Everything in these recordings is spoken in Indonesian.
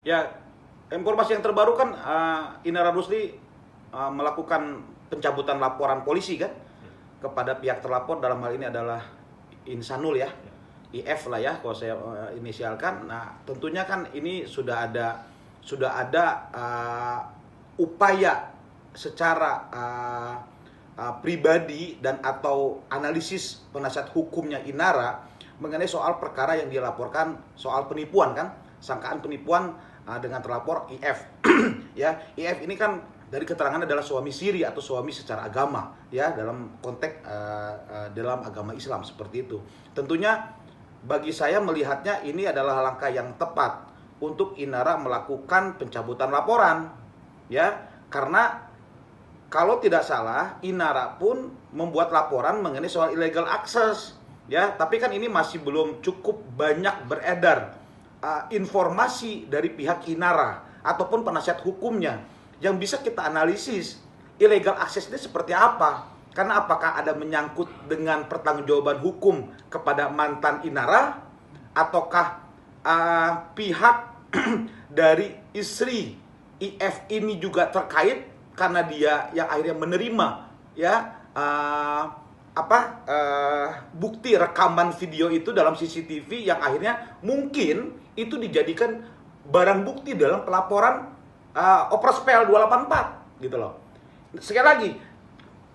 Ya, informasi yang terbaru kan Inara Rusli melakukan pencabutan laporan polisi kan kepada pihak terlapor, dalam hal ini adalah Insanul ya, IF lah ya kalau saya inisialkan. Nah, tentunya kan ini sudah ada upaya secara pribadi dan atau analisis penasihat hukumnya Inara mengenai soal perkara yang dilaporkan soal penipuan kan, sangkaan penipuan dengan terlapor IF. Ya, IF ini kan dari keterangan adalah suami siri atau suami secara agama ya, dalam konteks dalam agama Islam seperti itu. Tentunya bagi saya melihatnya ini adalah langkah yang tepat untuk Inara melakukan pencabutan laporan ya, karena kalau tidak salah Inara pun membuat laporan mengenai soal illegal access ya, tapi kan ini masih belum cukup banyak beredar informasi dari pihak Inara ataupun penasihat hukumnya yang bisa kita analisis illegal access ini seperti apa. Karena apakah ada menyangkut dengan pertanggungjawaban hukum kepada mantan Inara, ataukah pihak dari istri IF ini juga terkait karena dia yang akhirnya menerima ya bukti rekaman video itu dalam CCTV yang akhirnya mungkin itu dijadikan barang bukti dalam pelaporan Operspel 284 gitu loh. Sekali lagi,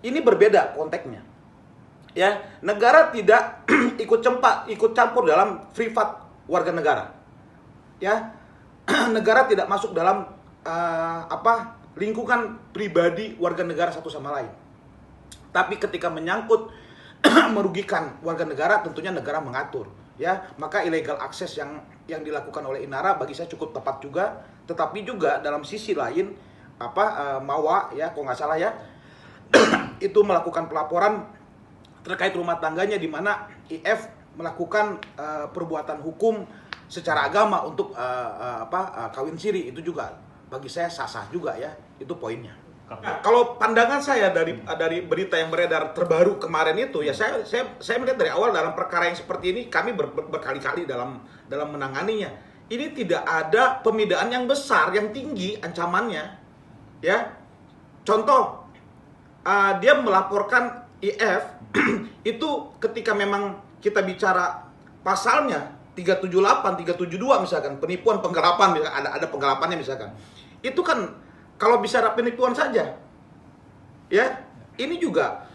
ini berbeda konteksnya. Ya, negara tidak ikut campur dalam privat warga negara. Ya, negara tidak masuk dalam lingkungan pribadi warga negara satu sama lain. Tapi ketika menyangkut merugikan warga negara, tentunya negara mengatur ya. Maka illegal access yang dilakukan oleh Inara bagi saya cukup tepat juga. Tetapi juga dalam sisi lain Mawa ya, kalau nggak salah ya itu melakukan pelaporan terkait rumah tangganya, di mana IF melakukan perbuatan hukum secara agama untuk kawin siri. Itu juga bagi saya sah-sah juga ya, itu poinnya. Kalau pandangan saya dari berita yang beredar terbaru kemarin itu ya, saya melihat dari awal dalam perkara yang seperti ini kami berkali-kali dalam menanganinya. Ini tidak ada pemidaan yang besar, yang tinggi ancamannya. Ya. Contoh, dia melaporkan IF itu ketika memang kita bicara pasalnya 378, 372 misalkan, penipuan, penggelapan, misalkan ada penggelapannya misalkan. Itu kan kalau bicara penipuan saja, ya, ini juga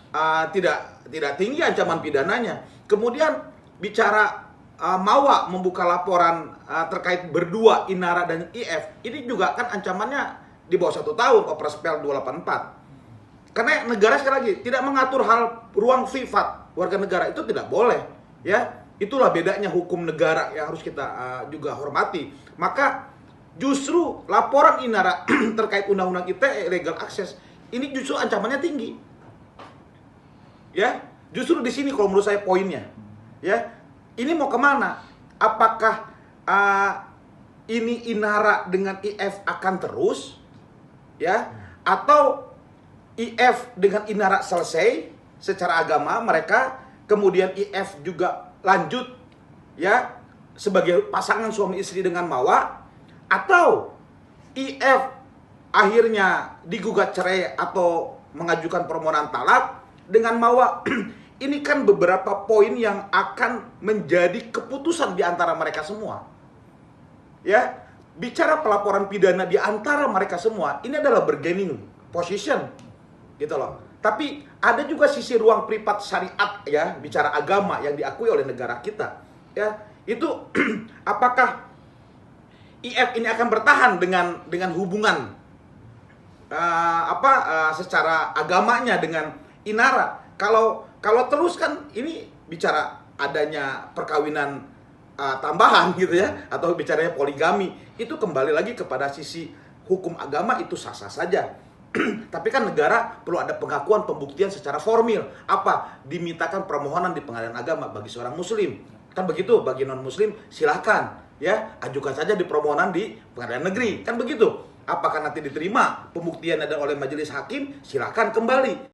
tidak tinggi ancaman pidananya. Kemudian bicara Mawa membuka laporan terkait berdua Inara dan IF, ini juga kan ancamannya di bawah 1 tahun, Operspel 284. Karena negara sekali lagi tidak mengatur hal ruang privat warga negara, itu tidak boleh, ya. Itulah bedanya hukum negara yang harus kita juga hormati. Maka justru laporan Inara terkait undang-undang ITE illegal access ini justru ancamannya tinggi. Ya, justru di sini kalau menurut saya poinnya. Ya, ini mau kemana? Apakah ini Inara dengan IF akan terus, ya, atau IF dengan Inara selesai secara agama mereka, kemudian IF juga lanjut, ya, sebagai pasangan suami istri dengan Mawa? Atau IF akhirnya digugat cerai atau mengajukan permohonan talak dengan Mawa? Ini kan beberapa poin yang akan menjadi keputusan di antara mereka semua. Ya, bicara pelaporan pidana di antara mereka semua, ini adalah bargaining position, gitu loh. Tapi ada juga sisi ruang privat syariat ya, bicara agama yang diakui oleh negara kita. Ya, itu apakah IF ini akan bertahan dengan hubungan secara agamanya dengan Inara? Kalau terus kan ini bicara adanya perkawinan tambahan gitu ya, atau bicaranya poligami, itu kembali lagi kepada sisi hukum agama, itu sah-sah saja. Tapi kan negara perlu ada pengakuan, pembuktian secara formil. Dimintakan permohonan di pengadilan agama bagi seorang muslim. Kan begitu, bagi non-muslim silahkan ya, ajukan saja di permohonan di pengadilan negeri. Kan begitu. Apakah nanti diterima pembuktian ada oleh majelis hakim, silahkan kembali.